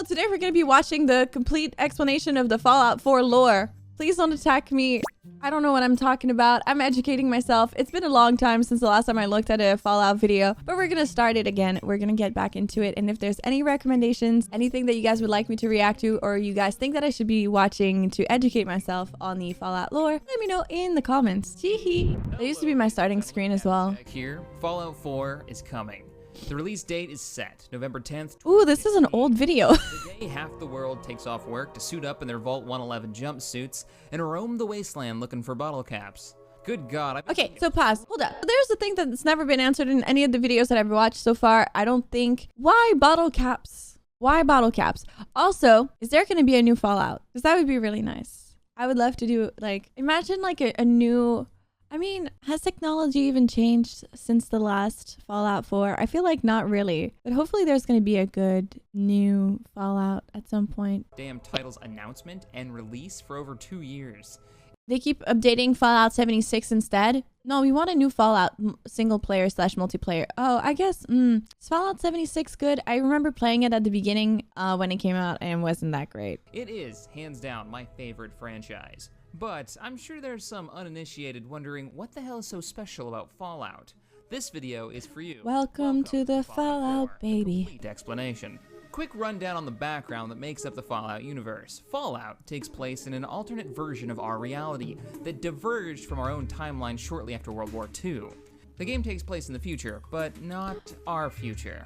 today we're going to be watching the complete explanation of the Fallout 4 lore. Please don't attack me. I don't know what I'm talking about. I'm educating myself. It's been a long time since the last time I looked at a Fallout video, but we're going to start it again. We're going to get back into it. And if there's any recommendations, anything that you guys would like me to react to, or you guys think that I should be watching to educate myself on the Fallout lore, let me know in the comments. Hee. That used to be my starting screen as well. Here, Fallout 4 is coming. The release date is set, November 10th. Ooh, this is an old video. Today, half the world takes off work to suit up in their Vault 111 jumpsuits and roam the wasteland looking for bottle caps. Good God. Okay, so pause. Hold up. There's the thing that's never been answered in any of the videos that I've watched so far. I don't think. Why bottle caps? Why bottle caps? Also, is there going to be a new Fallout? Because that would be really nice. I would love to do, like, imagine like a new... I mean, has technology even changed since the last Fallout 4? I feel like not really, but hopefully there's going to be a good new Fallout at some point. Damn title's announcement and release for over 2 years. They keep updating Fallout 76 instead. No, we want a new Fallout single player / multiplayer. Oh, I guess, is Fallout 76 good? I remember playing it at the beginning when it came out and wasn't that great. It is, hands down, my favorite franchise. But I'm sure there's some uninitiated wondering what the hell is so special about Fallout. This video is for you. Welcome to the Fallout, baby. Complete explanation. Quick rundown on the background that makes up the Fallout universe. Fallout takes place in an alternate version of our reality that diverged from our own timeline shortly after World War II. The game takes place in the future, but not our future.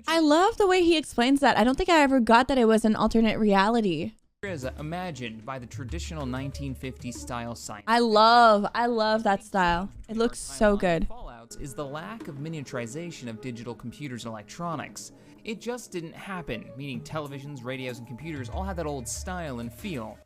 I love the way he explains that. I don't think I ever got that it was an alternate reality. Is imagined by the traditional 1950s style science. I love that style. It looks so good. Fallout is the lack of miniaturization of digital computers and electronics. It just didn't happen, meaning televisions, radios, and computers all had that old style and feel.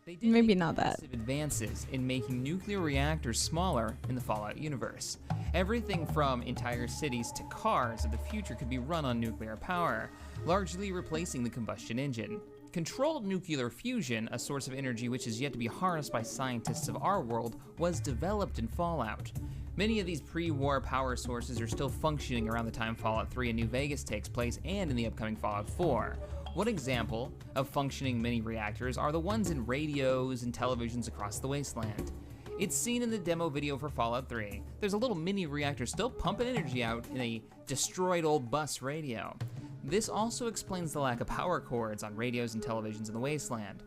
They did maybe not that. Advances in making nuclear reactors smaller in the Fallout universe. Everything from entire cities to cars of the future could be run on nuclear power, largely replacing the combustion engine. Controlled nuclear fusion, a source of energy which is yet to be harnessed by scientists of our world, was developed in Fallout. Many of these pre-war power sources are still functioning around the time Fallout 3 in New Vegas takes place and in the upcoming Fallout 4. One example of functioning mini reactors are the ones in radios and televisions across the wasteland. It's seen in the demo video for Fallout 3. There's a little mini reactor still pumping energy out in a destroyed old bus radio. This also explains the lack of power cords on radios and televisions in the wasteland.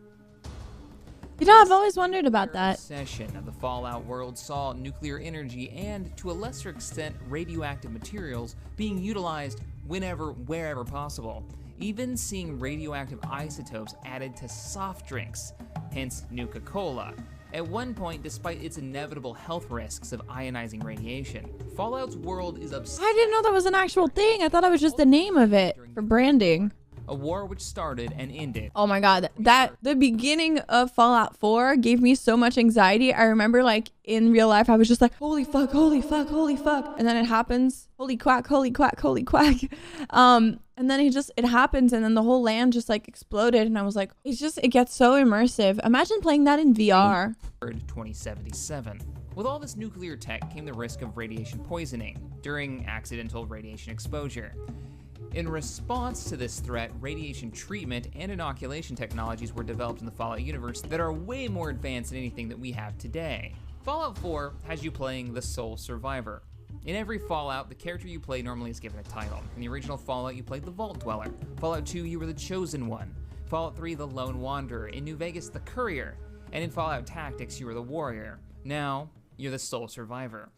You know, I've always wondered about that. The session of the Fallout world saw nuclear energy and, to a lesser extent, radioactive materials being utilized whenever, wherever possible. Even seeing radioactive isotopes added to soft drinks, hence Nuka-Cola. At one point, despite its inevitable health risks of ionizing radiation, Fallout's world is obsessed. I didn't know that was an actual thing. I thought that was just the name of it for branding. A war which started and ended. Oh my god, the beginning of Fallout 4 gave me so much anxiety. I remember, like, in real life, I was just like, holy fuck, holy fuck, holy fuck. And then it happens, holy quack, holy quack, holy quack. And then it happens, and then the whole land just like exploded, and I was like, it gets so immersive. Imagine playing that in VR. 2077. With all this nuclear tech came the risk of radiation poisoning during accidental radiation exposure. In response to this threat, radiation treatment and inoculation technologies were developed in the Fallout universe that are way more advanced than anything that we have today. Fallout 4 has you playing the sole survivor. In every Fallout, the character you play normally is given a title. In the original Fallout, you played the Vault Dweller. Fallout 2, you were the Chosen One. Fallout 3, the Lone Wanderer. In New Vegas, the Courier. And in Fallout Tactics, you were the Warrior. Now, you're the sole survivor.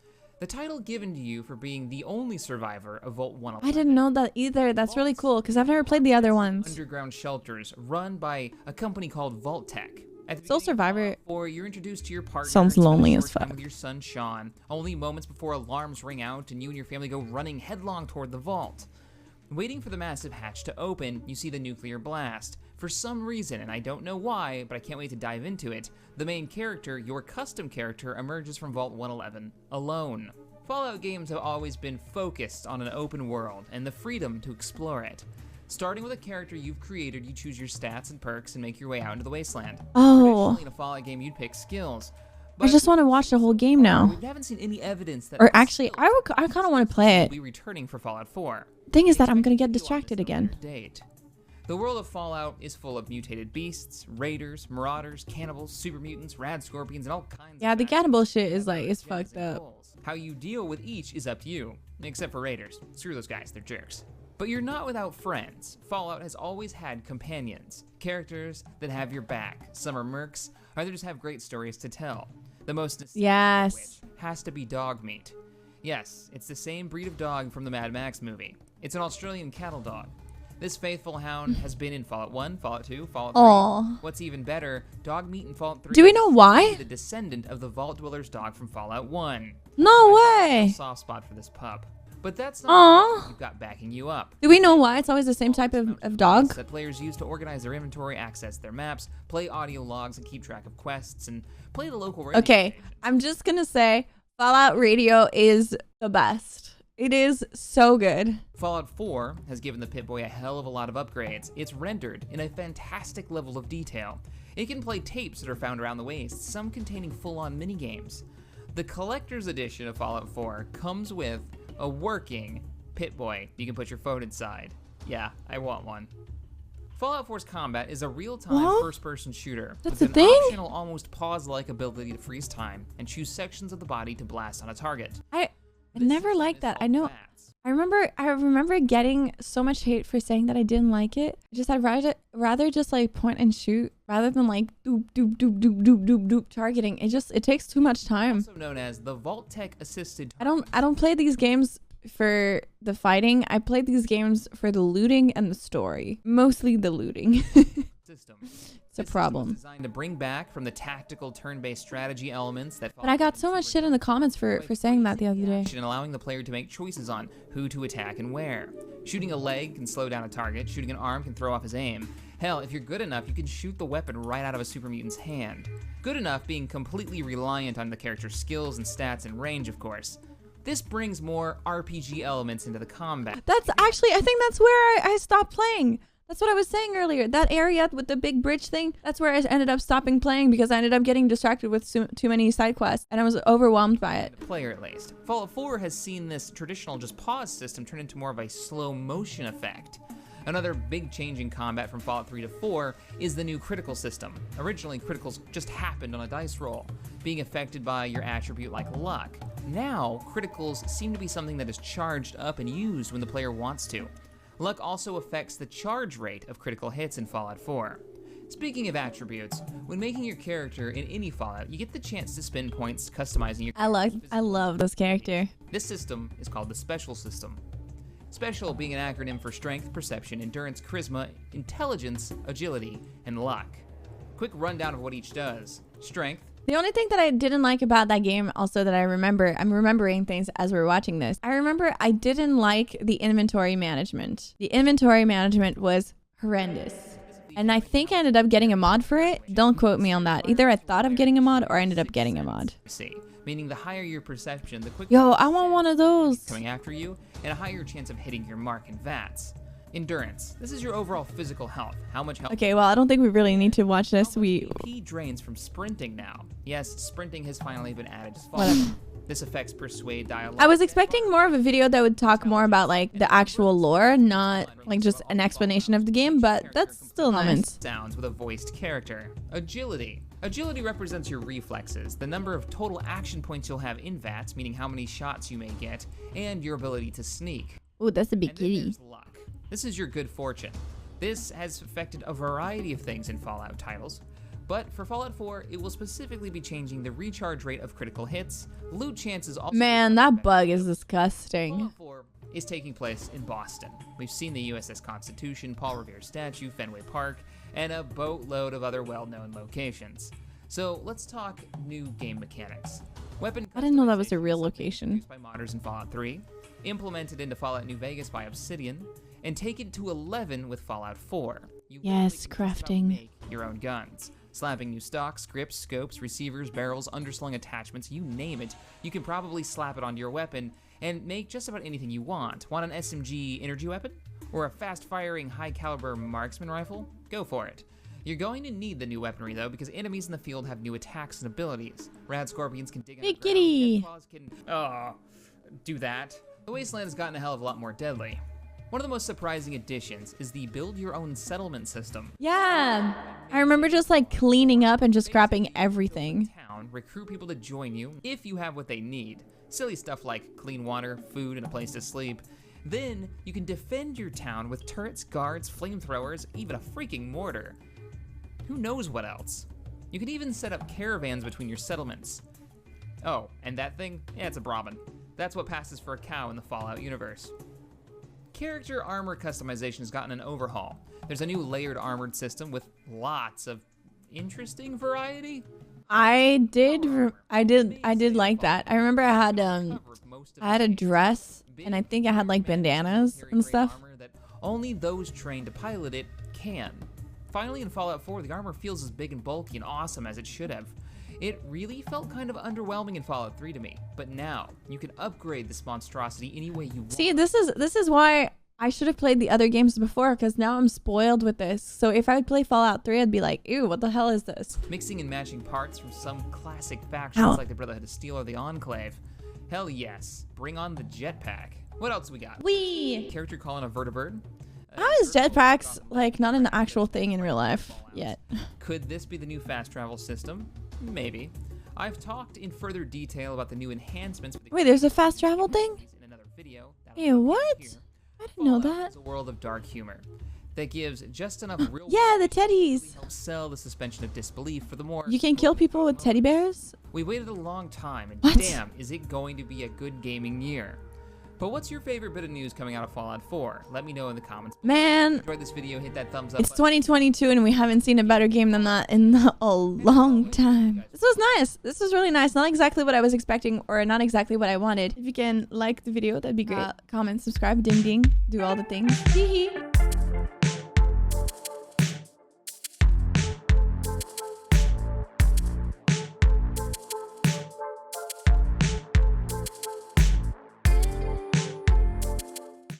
The title given to you for being the only survivor of Vault 111. I didn't know that either. That's really cool, because I've never played the other ones. Underground shelters run by a company called vault-tec. Sole survivor. Or you're introduced to your partner. Sounds lonely as fuck. With your son Sean, only moments before alarms ring out and you and your family go running headlong toward the vault. Waiting for the massive hatch to open, you see the nuclear blast. For some reason, and I don't know why, but I can't wait to dive into it, the main character, your custom character, emerges from Vault 111 alone. Fallout games have always been focused on an open world and the freedom to explore it. Starting with a character you've created, you choose your stats and perks and make your way out into the wasteland. Oh. Traditionally, in a Fallout game, you'd pick skills. I just want to watch the whole game now. We haven't seen any evidence that. Or actually, I kind of want to play it. Be returning for Fallout 4. Thing is that I'm gonna get distracted again. Date. The world of Fallout is full of mutated beasts, raiders, marauders, cannibals, super mutants, rad scorpions, and all kinds Yeah, of the cannibal shit is like, it's gems fucked and up. goals. How you deal with each is up to you, except for raiders. Screw those guys, they're jerks. But you're not without friends. Fallout has always had companions, characters that have your back. Some are mercs, others have great stories to tell. The most nostalgic of which has to be dog meat. Yes, it's the same breed of dog from the Mad Max movie. It's an Australian cattle dog. This faithful hound has been in Fallout 1, Fallout 2, Fallout 3. Aww. What's even better, dog meat in Fallout 3. Do we know why? The descendant of the Vault Dweller's dog from Fallout 1. No A way. soft spot for this pup. But that's Aww. not all you've got backing you up. Do we know why it's always the same type of dog? That players use to organize their inventory, access their maps, play audio logs, and keep track of quests, and play the local radio Okay, station. I'm just gonna say Fallout Radio is the best. It is so good. Fallout 4 has given the Pip-Boy a hell of a lot of upgrades. It's rendered in a fantastic level of detail. It can play tapes that are found around the waste, some containing full-on minigames. The collector's edition of Fallout 4 comes with a working Pip-Boy you can put your phone inside. Yeah, I want one. Fallout 4's combat is a real-time What? first-person shooter That's with a an thing? optional, almost pause-like ability to freeze time and choose sections of the body to blast on a target. I This never system liked is that. I called know. VATS. I remember getting so much hate for saying that I didn't like it. I'd rather just like point and shoot rather than like doop doop doop doop doop doop doop targeting. It takes too much time. Also known as the vault-tec assisted. I don't play these games for the fighting. I play these games for the looting and the story. Mostly the looting. System. It's a This system problem. was designed to bring back from the tactical turn-based strategy elements that. But I got so much shit in the comments for saying that the other day. And allowing the player to make choices on who to attack and where. Shooting a leg can slow down a target. Shooting an arm can throw off his aim. Hell, if you're good enough, you can shoot the weapon right out of a super mutant's hand. Good enough being completely reliant on the character's skills and stats and range, of course. This brings more RPG elements into the combat. That's actually, I think that's where I stopped playing. That's what I was saying earlier. That area with the big bridge thing, that's where I ended up stopping playing because I ended up getting distracted with too many side quests and I was overwhelmed by it. The player, at least. Fallout 4 has seen this traditional just pause system turn into more of a slow motion effect. Another big change in combat from Fallout 3 to 4 is the new critical system. Originally, criticals just happened on a dice roll, being affected by your attribute like luck. Now, criticals seem to be something that is charged up and used when the player wants to. Luck also affects the charge rate of critical hits in Fallout 4. Speaking of attributes, when making your character in any Fallout, you get the chance to spend points customizing your I love this character. This system is called the Special System. Special being an acronym for Strength, Perception, Endurance, Charisma, Intelligence, Agility, and Luck. Quick rundown of what each does. Strength. The only thing that I didn't like about that game also that I'm remembering things as we're watching this. I remember I didn't like the inventory management. The inventory management was horrendous. And I think I ended up getting a mod for it. Don't quote me on that. Either I thought of getting a mod or I ended up getting a mod. C, meaning the higher your perception, the quicker Yo, I want one of those. coming after you, and a higher chance of hitting your mark in VATS. Endurance. This is your overall physical health. How much health Okay, well, I don't think we really need to watch this. AP drains from sprinting now. Yes, sprinting has finally been added to Whatever. Fallout. This affects persuade dialogue. I was expecting more of a video that would talk more about like the actual lore, not like just an explanation of the game, but that's still nice. Sounds with a voiced character. Agility. Agility represents your reflexes, the number of total action points you'll have in VATS, meaning how many shots you may get, and your ability to sneak. Ooh, that's a And then bikini. there's luck. This is your good fortune. This has affected a variety of things in Fallout titles, but for Fallout 4, it will specifically be changing the recharge rate of critical hits, loot chances also. Man, that bug is disgusting. Fallout 4 is taking place in Boston. We've seen the USS Constitution, Paul Revere statue, Fenway Park, and a boatload of other well-known locations. So let's talk new game mechanics. Weapon I didn't know that was a customization real is something location. introduced by modders in Fallout 3, implemented into Fallout New Vegas by Obsidian, and taken to 11 with Fallout 4. You Yes, literally can just about crafting. make your own guns. Slapping new stocks, grips, scopes, receivers, barrels, underslung attachments, you name it, you can probably slap it onto your weapon and make just about anything you want. Want an SMG energy weapon? Or a fast-firing, high-caliber marksman rifle? Go for it. You're going to need the new weaponry, though, because enemies in the field have new attacks and abilities. Rad scorpions can dig Big underground, kitty. Deathclaws can, do that. The Wasteland has gotten a hell of a lot more deadly. One of the most surprising additions is the build your own settlement system. Yeah, I remember just like cleaning up and just scrapping everything. Town, recruit people to join you if you have what they need. Silly stuff like clean water, food, and a place to sleep. Then you can defend your town with turrets, guards, flamethrowers, even a freaking mortar. Who knows what else? You can even set up caravans between your settlements. Oh, and that thing? Yeah, it's a Brahmin. That's what passes for a cow in the Fallout universe. Character armor customization has gotten an overhaul. There's a new layered armored system with lots of interesting variety. I did like that. I remember I had a dress, and I think I had like bandanas and stuff. That only those trained to pilot it can. Finally, in Fallout 4, the armor feels as big and bulky and awesome as it should have. It really felt kind of underwhelming in Fallout 3 to me, but now you can upgrade this monstrosity any way you want. See, this is why I should have played the other games before, because now I'm spoiled with this. So if I would play Fallout 3, I'd be like, ew, what the hell is this? Mixing and matching parts from some classic factions like the Brotherhood of Steel or the Enclave. Hell yes, bring on the jetpack. What else we got? Wee! Character calling a vertibird. How is jetpacks like not an actual thing in real life yet? Could this be the new fast travel system? Maybe. I've talked in further detail about the new enhancements. Wait, there's a fast travel thing? In another video. Ew, what? I didn't know that. It's a world of dark humor that gives just enough real. Yeah, the teddies. Help sell the suspension of disbelief for the more. You can kill people with teddy bears? We waited a long time, and What? damn, is it going to be a good gaming year. But what's your favorite bit of news coming out of Fallout 4? Let me know in the comments. Man, Enjoyed this video, hit that thumbs up. it's 2022 and we haven't seen a better game than that in a long time. This was nice. This was really nice. Not exactly what I was expecting or not exactly what I wanted. If you can like the video, that'd be great. Comment, subscribe, ding ding, do all the things. Hee hee.